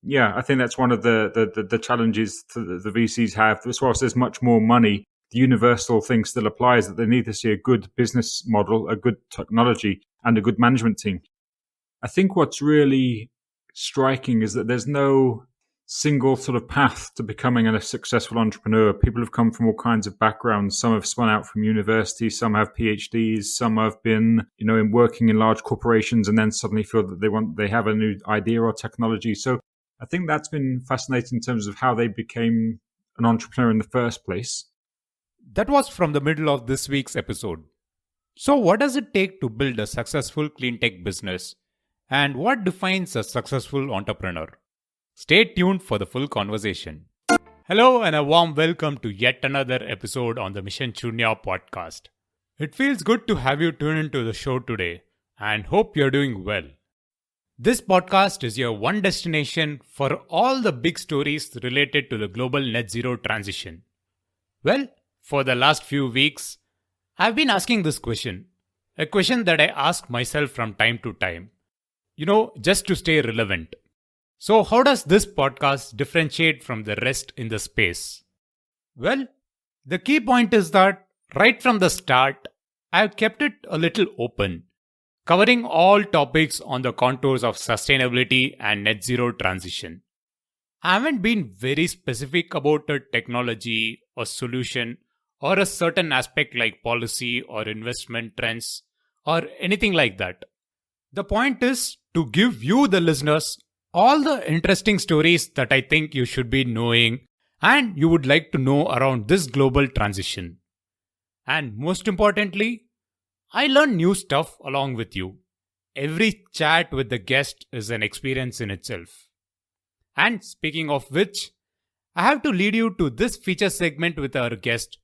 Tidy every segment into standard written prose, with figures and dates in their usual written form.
Yeah, I think that's one of the challenges the VCs have. As well as there's much more money, the universal thing still applies that they need to see a good business model, a good technology, and a good management team. I think what's really striking is that there's no single sort of path to becoming a successful entrepreneur. People have come from all kinds of backgrounds. Some have spun out from university, some have PhDs, some have been, in working in large corporations and then suddenly feel that they have a new idea or technology. So I think that's been fascinating in terms of how they became an entrepreneur in the first place. That was from the middle of this week's episode. So what does it take to build a successful cleantech business? And what defines a successful entrepreneur? Stay tuned for the full conversation. Hello and a warm welcome to yet another episode on the Mission Shunya podcast. It feels good to have you tune into the show today and hope you're doing well. This podcast is your one destination for all the big stories related to the global net zero transition. Well, for the last few weeks, I've been asking this question, a question that I ask myself from time to time, just to stay relevant. So how does this podcast differentiate from the rest in the space? Well, the key point is that right from the start, I've kept it a little open, covering all topics on the contours of sustainability and net zero transition. I haven't been very specific about a technology or solution or a certain aspect like policy or investment trends or anything like that. The point is to give you, the listeners, all the interesting stories that I think you should be knowing and you would like to know around this global transition. And most importantly, I learn new stuff along with you. Every chat with the guest is an experience in itself. And speaking of which, I have to lead you to this feature segment with our guest,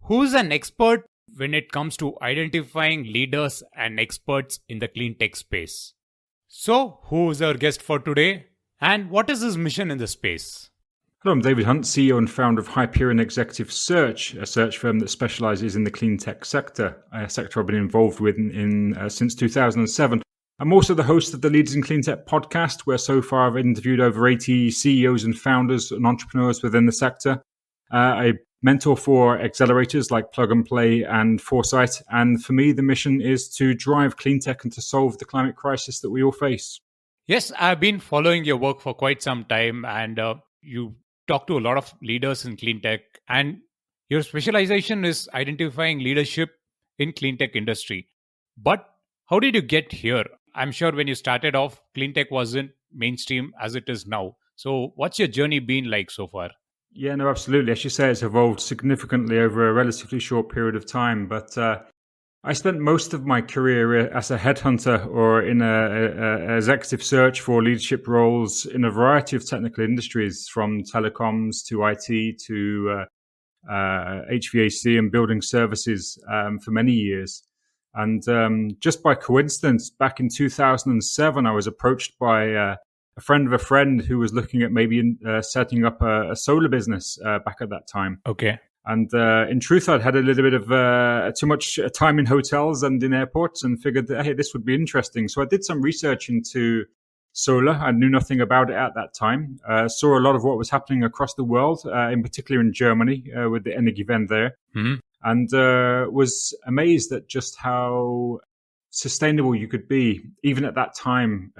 who's an expert when it comes to identifying leaders and experts in the clean tech space. So, who is our guest for today and what is his mission in the space? Hello, I'm David Hunt, CEO and founder of Hyperion Executive Search, a search firm that specializes in the clean tech sector, a sector I've been involved with since 2007. I'm also the host of the Leaders in Clean Tech podcast, where so far I've interviewed over 80 CEOs and founders and entrepreneurs within the sector. I mentor for accelerators like Plug and Play and Foresight. And for me, the mission is to drive clean tech and to solve the climate crisis that we all face. Yes, I've been following your work for quite some time, and you talk to a lot of leaders in clean tech, and your specialization is identifying leadership in clean tech industry. But how did you get here? I'm sure when you started off, clean tech wasn't mainstream as it is now. So what's your journey been like so far? Yeah, no, absolutely. As you say, it's evolved significantly over a relatively short period of time. But I spent most of my career as a headhunter or in a executive search for leadership roles in a variety of technical industries, from telecoms to IT to HVAC and building services for many years. And just by coincidence, back in 2007, I was approached by a friend of a friend who was looking at maybe setting up a solar business back at that time. Okay. And in truth, I'd had a little bit of too much time in hotels and in airports and figured that, hey, this would be interesting. So I did some research into solar. I knew nothing about it at that time. Saw a lot of what was happening across the world, in particular in Germany with the Energiewende there. Mm-hmm. And was amazed at just how sustainable you could be, even at that time,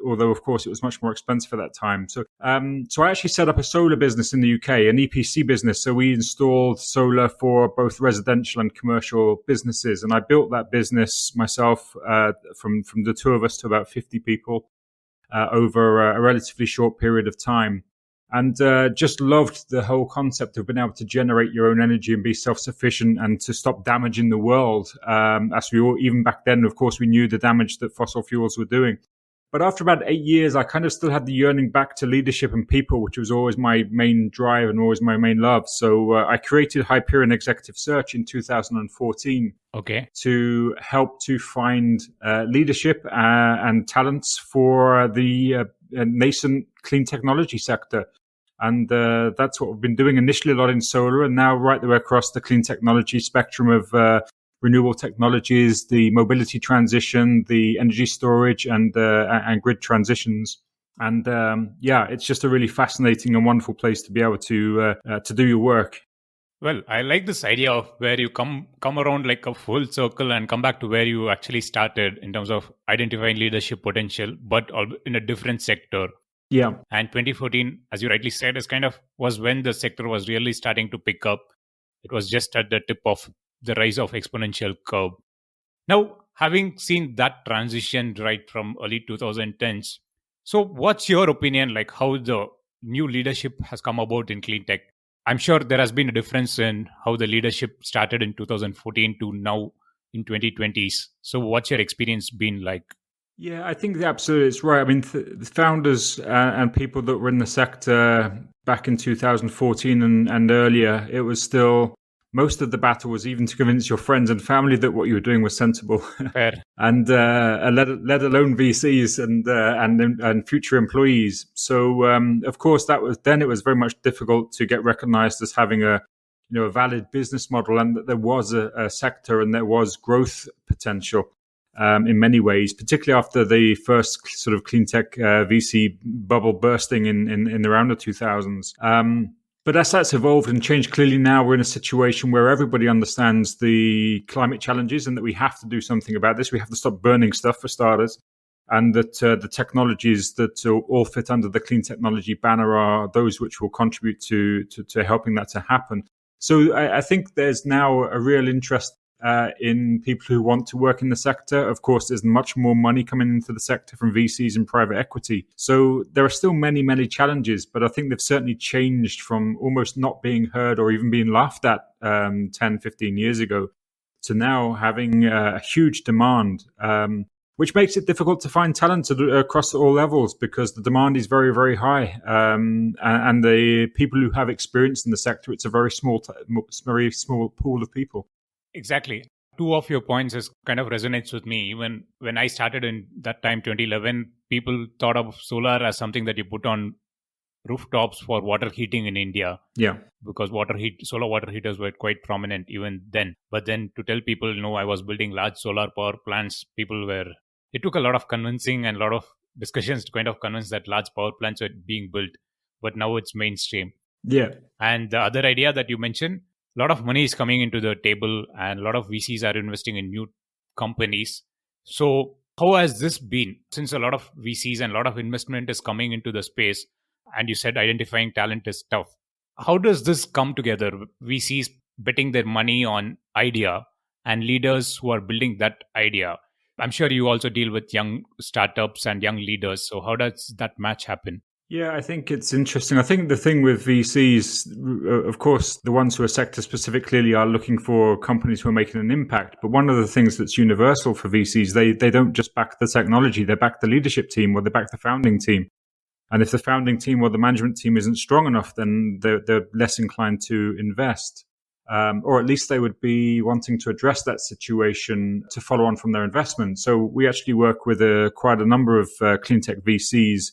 although, of course, it was much more expensive at that time. So I actually set up a solar business in the UK, an EPC business. So we installed solar for both residential and commercial businesses. And I built that business myself from the two of us to about 50 people over a relatively short period of time. And just loved the whole concept of being able to generate your own energy and be self-sufficient and to stop damaging the world. As we all, even back then, of course, we knew the damage that fossil fuels were doing. But after about 8 years, I kind of still had the yearning back to leadership and people, which was always my main drive and always my main love. So I created Hyperion Executive Search in 2014 to help to find leadership and talents for the nascent clean technology sector. And that's what we've been doing initially a lot in solar, and now right the way across the clean technology spectrum of renewable technologies, the mobility transition, the energy storage, and grid transitions. And it's just a really fascinating and wonderful place to be able to do your work. Well, I like this idea of where you come around like a full circle and come back to where you actually started in terms of identifying leadership potential, but in a different sector. Yeah. And 2014, as you rightly said, was when the sector was really starting to pick up. It was just at the tip of the rise of exponential curve. Now, having seen that transition right from early 2010s, so what's your opinion, like how the new leadership has come about in clean tech? I'm sure there has been a difference in how the leadership started in 2014 to now in 2020s. So what's your experience been like? Yeah, I think absolutely it's right. I mean, the founders and people that were in the sector back in 2014 and earlier, it was still most of the battle was even to convince your friends and family that what you were doing was sensible. Fair. And let alone VCs and future employees. So of course it was very much difficult to get recognized as having a valid business model, and that there was a sector and there was growth potential. In many ways, particularly after the first sort of clean tech VC bubble bursting in around the 2000s. But as that's evolved and changed, clearly now we're in a situation where everybody understands the climate challenges and that we have to do something about this. We have to stop burning stuff, for starters, and that the technologies that all fit under the clean technology banner are those which will contribute to helping that to happen. So I think there's now a real interest in people who want to work in the sector. Of course, there's much more money coming into the sector from VCs and private equity. So there are still many, many challenges, but I think they've certainly changed from almost not being heard or even being laughed at 10, 15 years ago to now having a huge demand, which makes it difficult to find talent across all levels because the demand is very, very high. And the people who have experience in the sector, it's a very small pool of people. Exactly. Two of your points kind of resonates with me. Even when I started in that time, 2011, people thought of solar as something that you put on rooftops for water heating in India. Yeah. Because solar water heaters were quite prominent even then. But then to tell people, I was building large solar power plants, it took a lot of convincing and a lot of discussions to kind of convince that large power plants were being built. But now it's mainstream. Yeah. And the other idea that you mentioned, a lot of money is coming into the table and a lot of VCs are investing in new companies. So how has this been? Since a lot of VCs and a lot of investment is coming into the space, and you said identifying talent is tough. How does this come together? VCs betting their money on idea and leaders who are building that idea. I'm sure you also deal with young startups and young leaders. So how does that match happen? Yeah, I think it's interesting. I think the thing with VCs, of course, the ones who are sector specific clearly are looking for companies who are making an impact. But one of the things that's universal for VCs, they don't just back the technology, they back the leadership team or they back the founding team. And if the founding team or the management team isn't strong enough, then they're less inclined to invest. Or at least they would be wanting to address that situation to follow on from their investment. So we actually work with quite a number of clean tech VCs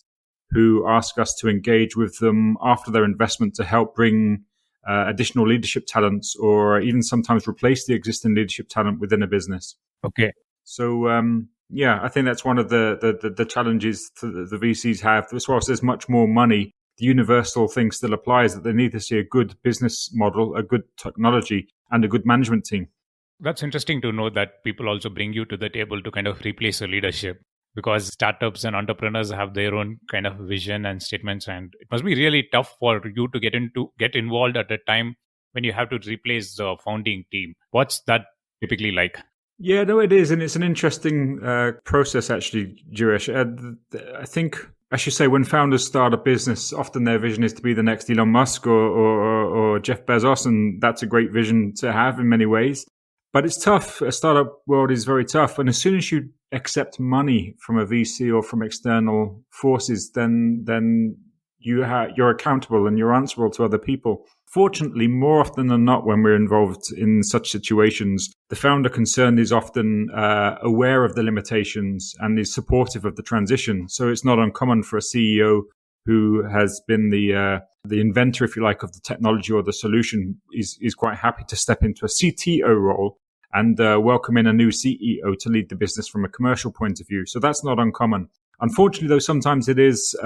who ask us to engage with them after their investment to help bring additional leadership talents or even sometimes replace the existing leadership talent within a business. Okay. So, I think that's one of the challenges the VCs have. As well as there's much more money, the universal thing still applies that they need to see a good business model, a good technology, and a good management team. That's interesting to know that people also bring you to the table to kind of replace the leadership. Because startups and entrepreneurs have their own kind of vision and statements, and it must be really tough for you to get involved at a time when you have to replace the founding team. What's that typically like? Yeah, no, it is, and it's an interesting process actually, Girish. I think, I should say, when founders start a business, often their vision is to be the next Elon Musk or Jeff Bezos, and that's a great vision to have in many ways. But it's tough. A startup world is very tough. And as soon as you accept money from a VC or from external forces, then you're accountable and you're answerable to other people. Fortunately, more often than not, when we're involved in such situations, the founder concerned is often aware of the limitations and is supportive of the transition. So it's not uncommon for a CEO who has been the inventor, if you like, of the technology or the solution, is quite happy to step into a CTO role and welcome in a new CEO to lead the business from a commercial point of view. So that's not uncommon. Unfortunately, though, sometimes it is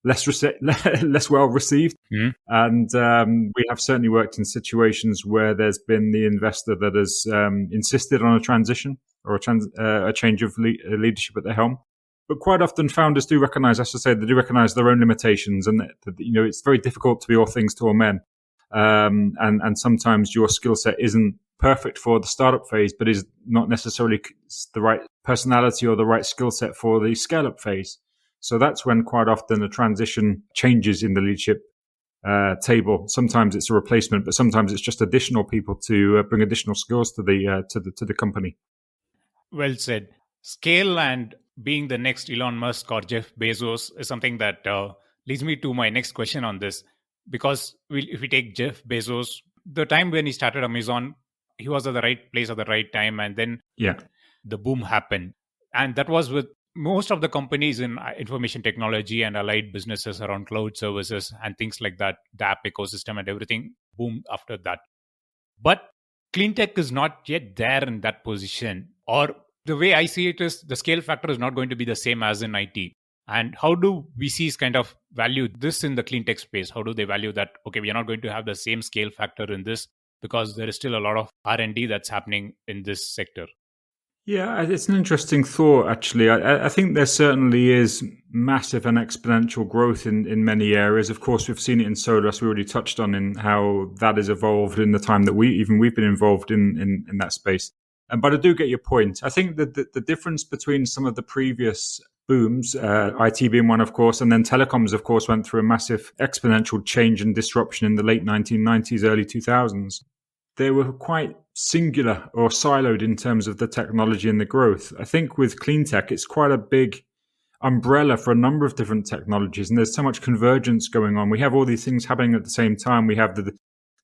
less well received. Mm. And we have certainly worked in situations where there's been the investor that has insisted on a transition or a change of leadership at the helm. But quite often, founders do recognize, as I say, they do recognize their own limitations, and that, it's very difficult to be all things to all men. And sometimes your skill set isn't perfect for the startup phase, but is not necessarily the right personality or the right skill set for the scale-up phase. So that's when quite often a transition changes in the leadership table. Sometimes it's a replacement, but sometimes it's just additional people to bring additional skills to the company. Well said. Scale and being the next Elon Musk or Jeff Bezos is something that leads me to my next question on this. Because if we take Jeff Bezos, the time when he started Amazon, he was at the right place at the right time, and then the boom happened. And that was with most of the companies in information technology and allied businesses around cloud services and things like that, the app ecosystem and everything boomed after that. But Cleantech is not yet there in that position. Or the way I see it is the scale factor is not going to be the same as in IT. And how do VCs kind of value this in the Cleantech space? How do they value that, okay, we are not going to have the same scale factor in this because there is still a lot of R&D that's happening in this sector? Yeah, it's an interesting thought, actually. I think there certainly is massive and exponential growth in many areas. Of course, we've seen it in solar, as we already touched on, in how that has evolved in the time that we've been involved in that space. But I do get your point. I think that the difference between some of the previous booms, IT being one, of course, and then telecoms, of course, went through a massive exponential change and disruption in the late 1990s, early 2000s. They were quite singular or siloed in terms of the technology and the growth. I think with Cleantech, it's quite a big umbrella for a number of different technologies, and there's so much convergence going on. We have all these things happening at the same time. We have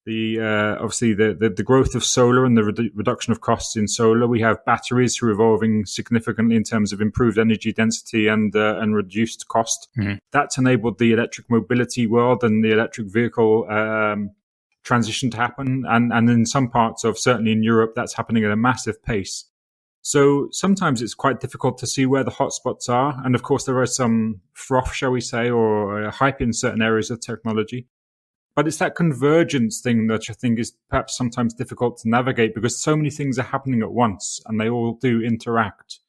obviously the growth of solar and the reduction of costs in solar. We have batteries who are evolving significantly in terms of improved energy density and reduced cost. Mm-hmm. That's enabled the electric mobility world and the electric vehicle transition to happen. And in some parts of, certainly in Europe, that's happening at a massive pace. So sometimes it's quite difficult to see where the hotspots are. And of course, there are some froth, shall we say, or hype in certain areas of technology. But it's that convergence thing that I think is perhaps sometimes difficult to navigate because so many things are happening at once and they all do interact.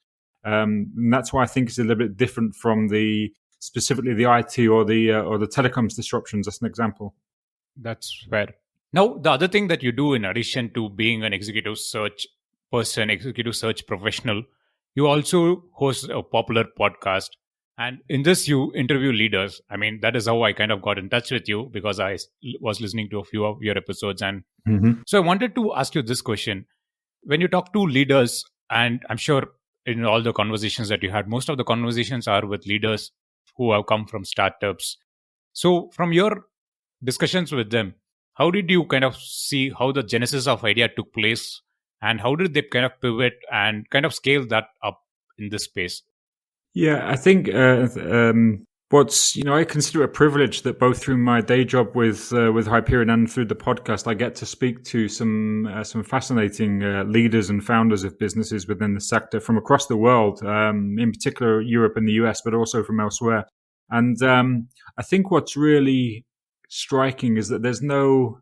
And that's why I think it's a little bit different from specifically the IT or the telecoms disruptions, as an example. That's fair. Now, the other thing that you do in addition to being an executive search person, executive search professional, you also host a popular podcast. And in this, you interview leaders. I mean, that is how I kind of got in touch with you because I was listening to a few of your episodes. And so I wanted to ask you this question. When you talk to leaders, and I'm sure in all the conversations that you had, most of the conversations are with leaders who have come from startups. So from your discussions with them, how did you kind of see how the genesis of idea took place and how did they kind of pivot and kind of scale that up in this space? Yeah, I think I consider it a privilege that both through my day job with Hyperion and through the podcast, I get to speak to some fascinating leaders and founders of businesses within the sector from across the world, in particular Europe and the US, but also from elsewhere. And I think what's really striking is that there's no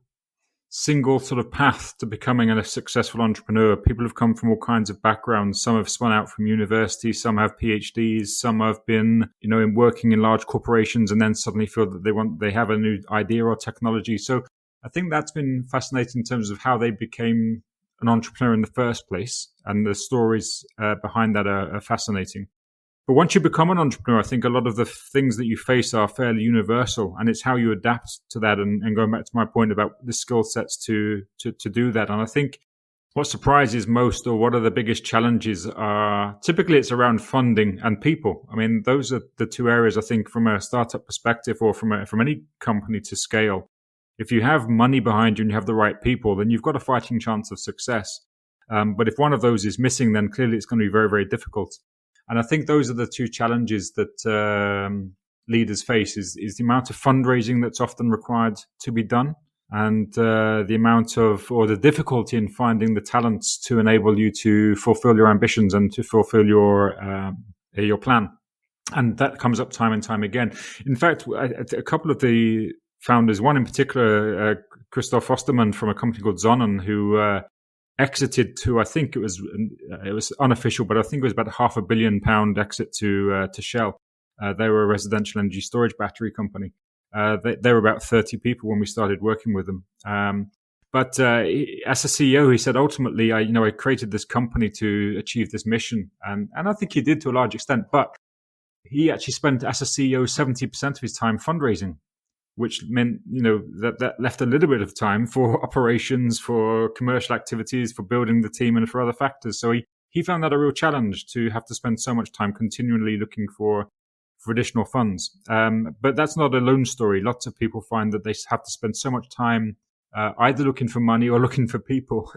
single sort of path to becoming a successful entrepreneur. People have come from all kinds of backgrounds. Some have spun out from university, some have PhDs, some have been, in working in large corporations and then suddenly feel that they have a new idea or technology. So I think that's been fascinating in terms of how they became an entrepreneur in the first place. And the stories behind that are fascinating. But once you become an entrepreneur, I think a lot of the things that you face are fairly universal, and it's how you adapt to that. And going back to my point about the skill sets to do that. And I think what surprises most, or what are the biggest challenges, are typically it's around funding and people. I mean, those are the two areas I think from a startup perspective or from any company to scale. If you have money behind you and you have the right people, then you've got a fighting chance of success. But if one of those is missing, then clearly it's going to be very, very difficult. And I think those are the two challenges that leaders face is the amount of fundraising that's often required to be done and the amount of, or the difficulty in finding the talents to enable you to fulfill your ambitions and to fulfill your plan. And that comes up time and time again. In fact, a couple of the founders, one in particular, Christoph Ostermann from a company called Sonnen, who exited to, I think it was unofficial, but I think it was about £500 million exit to Shell. They were a residential energy storage battery company. They were about 30 people when we started working with them. But as a CEO, he said, ultimately, I created this company to achieve this mission. And I think he did to a large extent. But he actually spent, as a CEO, 70% of his time fundraising, which meant, that left a little bit of time for operations, for commercial activities, for building the team, and for other factors. So he found that a real challenge to have to spend so much time continually looking for additional funds. But that's not a lone story. Lots of people find that they have to spend so much time either looking for money or looking for people.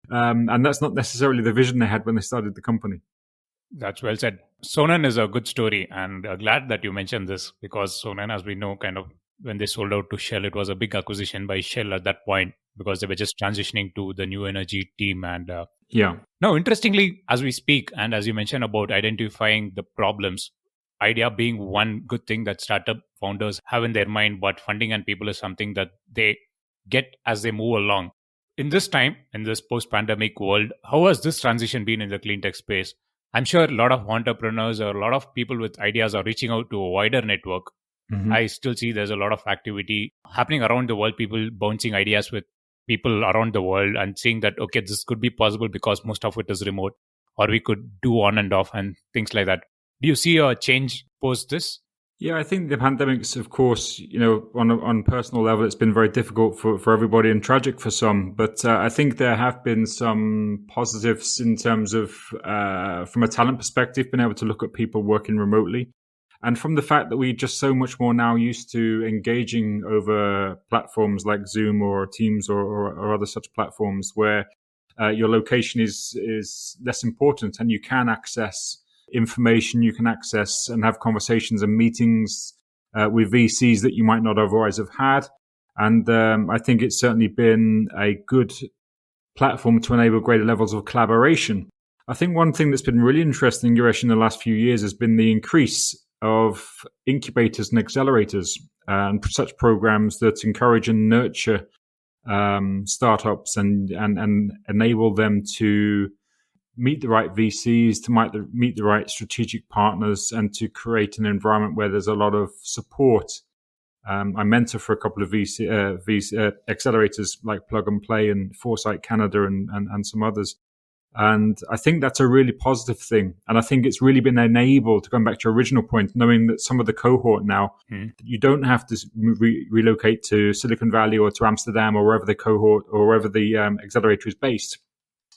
And that's not necessarily the vision they had when they started the company. That's well said. Sonnen is a good story, and glad that you mentioned this, because Sonnen, as we know, kind of when they sold out to Shell, it was a big acquisition by Shell at that point, because they were just transitioning to the new energy team. And Now, interestingly, as we speak, and as you mentioned about identifying the problems, idea being one good thing that startup founders have in their mind, but funding and people is something that they get as they move along. In this time, in this post-pandemic world, how has this transition been in the clean tech space? I'm sure a lot of entrepreneurs or a lot of people with ideas are reaching out to a wider network. Mm-hmm. I still see there's a lot of activity happening around the world, people bouncing ideas with people around the world and seeing that, okay, this could be possible because most of it is remote, or we could do on and off and things like that. Do you see a change post this? Yeah, I think the pandemic's, of course, on a personal level, it's been very difficult for everybody and tragic for some. But I think there have been some positives in terms of, from a talent perspective, being able to look at people working remotely. And from the fact that we're just so much more now used to engaging over platforms like Zoom or Teams or other such platforms where your location is less important and you can access information, you can access and have conversations and meetings with VCs that you might not otherwise have had. And I think it's certainly been a good platform to enable greater levels of collaboration. I think one thing that's been really interesting, Girish, in the last few years has been the increase of incubators and accelerators and such programs that encourage and nurture startups and enable them to meet the right VCs, to meet the right strategic partners, and to create an environment where there's a lot of support. I mentor for a couple of VC accelerators like Plug and Play and Foresight Canada and some others. And I think that's a really positive thing. And I think it's really been enabled, going back to your original point, knowing that some of the cohort now, you don't have to relocate to Silicon Valley or to Amsterdam or wherever the cohort or wherever the accelerator is based.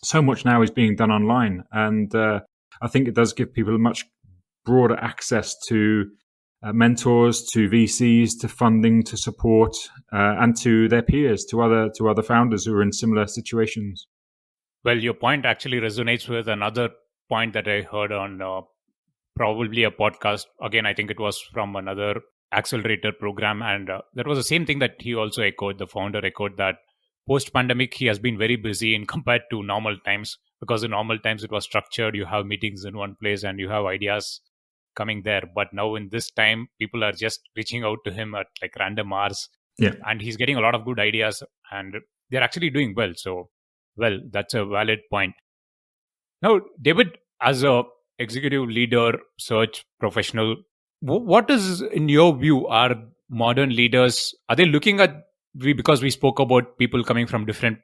So much now is being done online. And I think it does give people a much broader access to mentors, to VCs, to funding, to support, and to their peers, to other founders who are in similar situations. Well, your point actually resonates with another point that I heard on probably a podcast. Again, I think it was from another accelerator program. And that was the same thing that he also echoed. The founder echoed that post-pandemic, he has been very busy in compared to normal times, because in normal times it was structured. You have meetings in one place and you have ideas coming there. But now in this time, people are just reaching out to him at like random hours. Yeah. And he's getting a lot of good ideas and they're actually doing well. So, well, that's a valid point. Now, David, as a executive leader, search professional, what is, in your view, are modern leaders? Are they looking at, because we spoke about people coming from different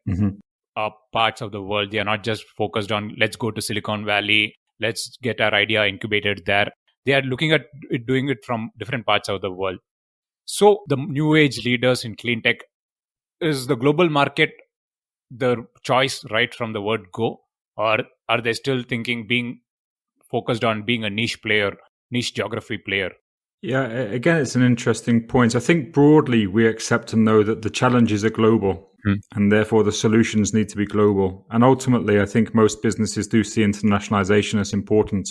parts of the world, they are not just focused on, let's go to Silicon Valley, let's get our idea incubated there. They are looking at doing it from different parts of the world. So the new age leaders in clean tech, is the global market the choice right from the word go, or are they still thinking being focused on being a niche player, niche geography player? Yeah, again, it's an interesting point. I think broadly we accept and know that the challenges are global and therefore the solutions need to be global. And ultimately, I think most businesses do see internationalization as important.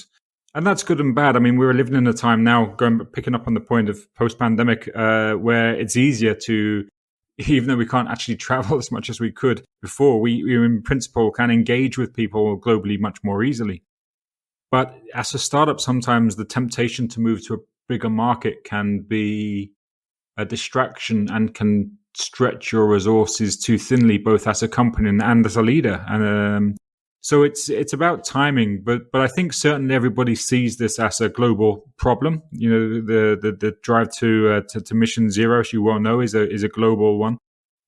And that's good and bad. I mean, we're living in a time now, picking up on the point of post-pandemic, where it's easier to, even though we can't actually travel as much as we could before, we in principle can engage with people globally much more easily. But as a startup, sometimes the temptation to move to a bigger market can be a distraction and can stretch your resources too thinly, both as a company and as a leader. And so it's about timing. But I think certainly everybody sees this as a global problem. You know, the drive to mission zero, as you well know, is a global one.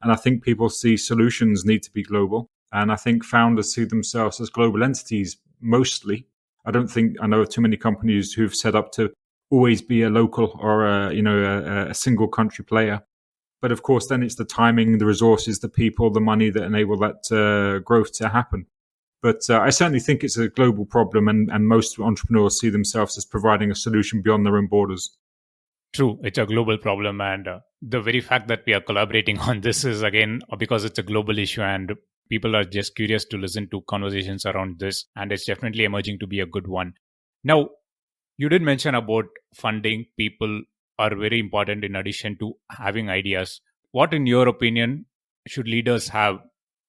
And I think people see solutions need to be global. And I think founders see themselves as global entities mostly. I don't think I know of too many companies who've set up to always be a local or a single country player. But of course, then it's the timing, the resources, the people, the money that enable that growth to happen. But I certainly think it's a global problem, and most entrepreneurs see themselves as providing a solution beyond their own borders. True, it's a global problem, and the very fact that we are collaborating on this is again because it's a global issue, and people are just curious to listen to conversations around this, and it's definitely emerging to be a good one. Now, you did mention about funding. People are very important in addition to having ideas. What, in your opinion, should leaders have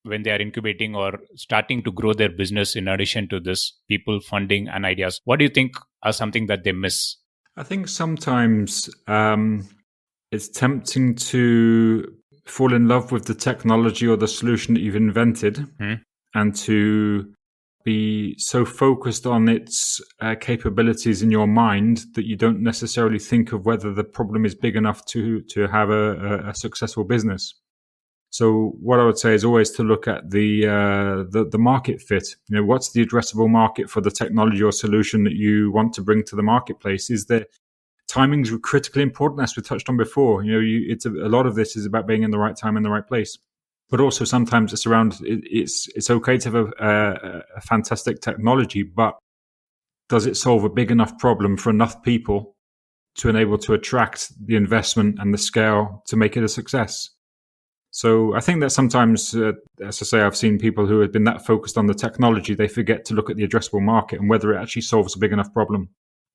when they are incubating or starting to grow their business in addition to this, people, funding, and ideas? What do you think are something that they miss? I think sometimes it's tempting to fall in love with the technology or the solution that you've invented and to be so focused on its capabilities in your mind that you don't necessarily think of whether the problem is big enough to have a successful business. So what I would say is always to look at the market fit. You know, what's the addressable market for the technology or solution that you want to bring to the marketplace? Is there timing's critically important, as we touched on before. You know, it's a lot of this is about being in the right time in the right place. But also sometimes it's around it's okay to have a fantastic technology, but does it solve a big enough problem for enough people to enable to attract the investment and the scale to make it a success? So I think that sometimes, as I say, I've seen people who have been that focused on the technology, they forget to look at the addressable market and whether it actually solves a big enough problem.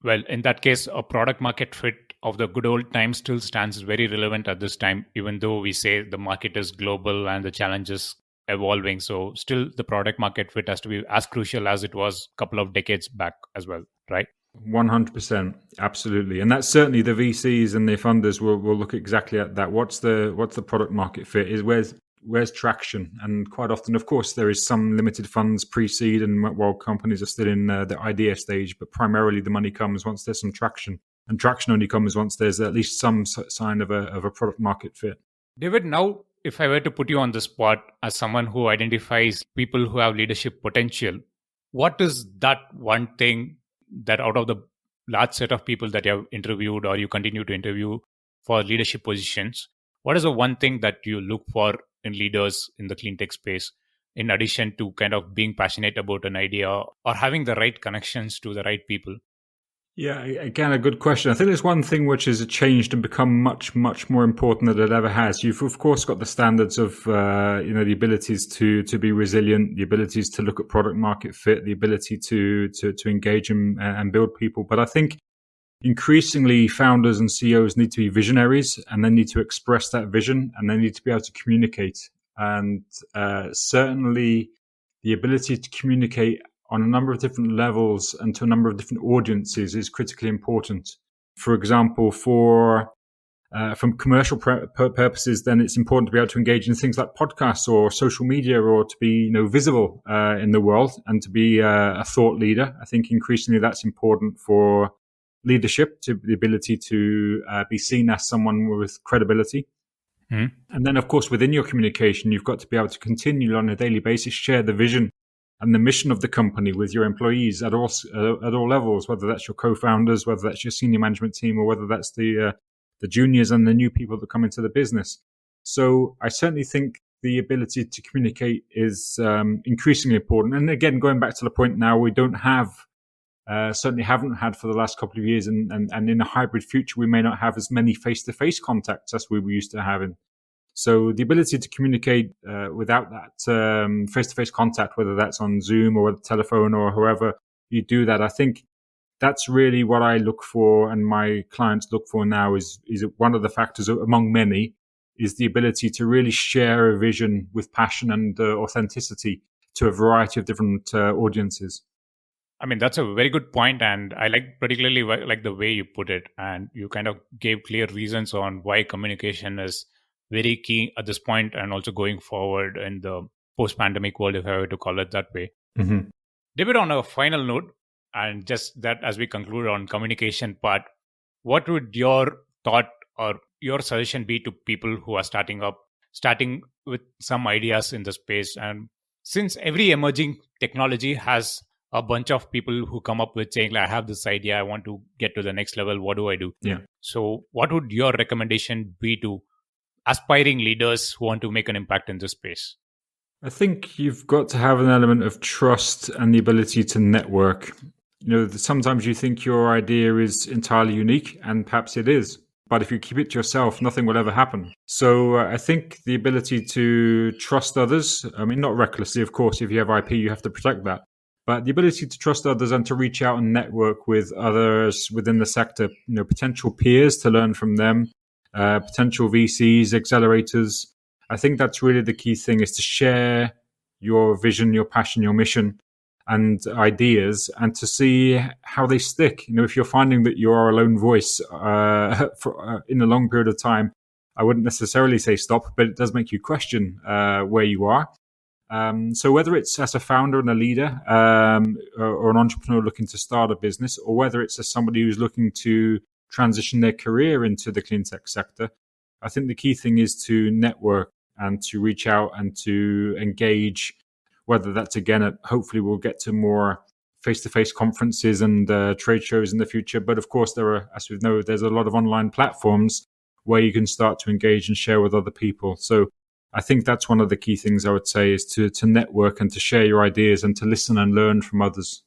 Well, in that case, a product market fit of the good old times still stands very relevant at this time, even though we say the market is global and the challenge is evolving. So still the product market fit has to be as crucial as it was a couple of decades back as well, right? 100%, absolutely, and that's certainly the VCs and the funders will look exactly at that. What's the product market fit? Is where's traction? And quite often, of course, there is some limited funds pre-seed, and while companies are still in the idea stage, but primarily the money comes once there's some traction, and traction only comes once there's at least some sign of a product market fit. David, now if I were to put you on the spot as someone who identifies people who have leadership potential, what is that one thing that out of the large set of people that you have interviewed or you continue to interview for leadership positions, what is the one thing that you look for in leaders in the clean tech space, in addition to kind of being passionate about an idea or having the right connections to the right people? Yeah, again, a good question. I think there's one thing which has changed and become much, much more important than it ever has. You've, of course, got the standards of, the abilities to be resilient, the abilities to look at product market fit, the ability to engage and build people. But I think increasingly founders and CEOs need to be visionaries, and they need to express that vision, and they need to be able to communicate. And certainly the ability to communicate on a number of different levels and to a number of different audiences is critically important. For example, from commercial purposes, then it's important to be able to engage in things like podcasts or social media, or to be visible in the world and to be a thought leader. I think increasingly that's important for leadership, to the ability to be seen as someone with credibility. And then, of course, within your communication, you've got to be able to continue on a daily basis, share the vision and the mission of the company with your employees at all levels, whether that's your co-founders, whether that's your senior management team, or whether that's the juniors and the new people that come into the business. So I certainly think the ability to communicate is increasingly important. And again, going back to the point now, we don't have, certainly haven't had for the last couple of years, and in a hybrid future, we may not have as many face-to-face contacts as we were used to having. So the ability to communicate without that face-to-face contact, whether that's on Zoom or with telephone or however you do that, I think that's really what I look for and my clients look for now is one of the factors among many is the ability to really share a vision with passion and authenticity to a variety of different audiences. I mean, that's a very good point, and I particularly like the way you put it, and you kind of gave clear reasons on why communication is very key at this point, and also going forward in the post-pandemic world, if I were to call it that way. Mm-hmm. David, on a final note, and just that as we conclude on communication part, what would your thought or your suggestion be to people who are starting with some ideas in the space? And since every emerging technology has a bunch of people who come up with saying, I have this idea, I want to get to the next level, what do I do? Yeah. So what would your recommendation be to aspiring leaders who want to make an impact in this space? I think you've got to have an element of trust and the ability to network. Sometimes you think your idea is entirely unique, and perhaps it is. But if you keep it to yourself, nothing will ever happen. So I think the ability to trust others, I mean, not recklessly, of course, if you have IP, you have to protect that. But the ability to trust others and to reach out and network with others within the sector, potential peers to learn from them, potential VCs, accelerators. I think that's really the key thing, is to share your vision, your passion, your mission and ideas, and to see how they stick. If you're finding that you are a lone voice in a long period of time, I wouldn't necessarily say stop, but it does make you question where you are. So whether it's as a founder and a leader or an entrepreneur looking to start a business, or whether it's as somebody who's looking to transition their career into the clean tech sector, I think the key thing is to network and to reach out and to engage, whether that's, again, hopefully we'll get to more face-to-face conferences and trade shows in the future. But of course, as we know, there's a lot of online platforms where you can start to engage and share with other people. So I think that's one of the key things I would say, is to network and to share your ideas and to listen and learn from others.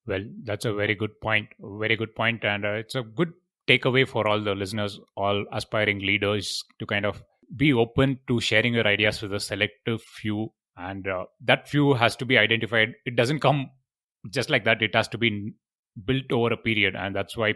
Well, that's a very good point. Very good point. And it's a good takeaway for all the listeners, all aspiring leaders, to kind of be open to sharing your ideas with a selective few. And that few has to be identified. It doesn't come just like that. It has to be built over a period. And that's why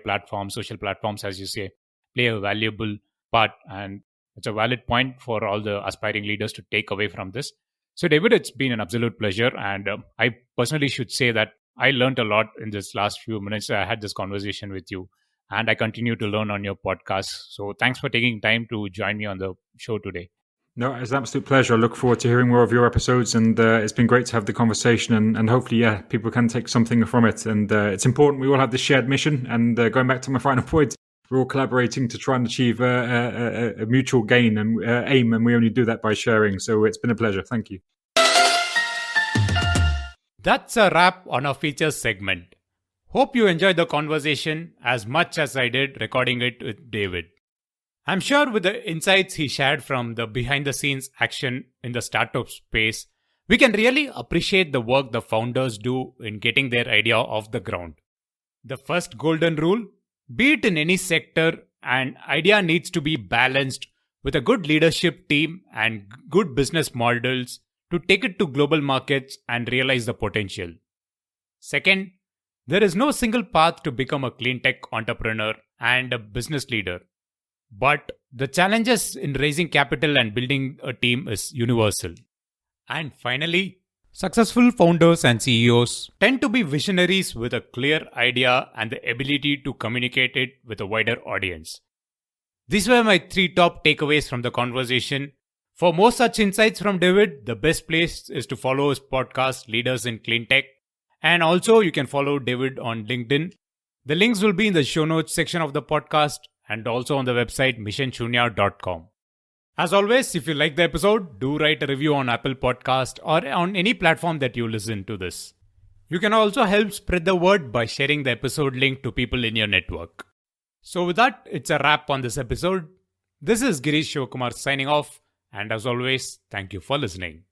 social platforms, as you say, play a valuable part. And it's a valid point for all the aspiring leaders to take away from this. So, David, it's been an absolute pleasure. And I personally should say that I learned a lot in this last few minutes. I had this conversation with you, and I continue to learn on your podcast. So thanks for taking time to join me on the show today. No, it's an absolute pleasure. I look forward to hearing more of your episodes, and it's been great to have the conversation, and hopefully, people can take something from it. And it's important we all have this shared mission. And going back to my final point, we're all collaborating to try and achieve a mutual gain and aim, and we only do that by sharing. So it's been a pleasure. Thank you. That's a wrap on our features segment. Hope you enjoyed the conversation as much as I did recording it with David. I'm sure with the insights he shared from the behind-the-scenes action in the startup space, we can really appreciate the work the founders do in getting their idea off the ground. The first golden rule: be it in any sector, an idea needs to be balanced with a good leadership team and good business models to take it to global markets and realize the potential. Second, there is no single path to become a clean tech entrepreneur and a business leader. But the challenges in raising capital and building a team is universal. And finally, successful founders and CEOs tend to be visionaries with a clear idea and the ability to communicate it with a wider audience. These were my 3 top takeaways from the conversation. For more such insights from David, the best place is to follow his podcast, Leaders in Clean Tech. And also, you can follow David on LinkedIn. The links will be in the show notes section of the podcast and also on the website missionshunya.com. As always, if you like the episode, do write a review on Apple Podcast or on any platform that you listen to this. You can also help spread the word by sharing the episode link to people in your network. So with that, it's a wrap on this episode. This is Girish Shivakumar signing off, and as always, thank you for listening.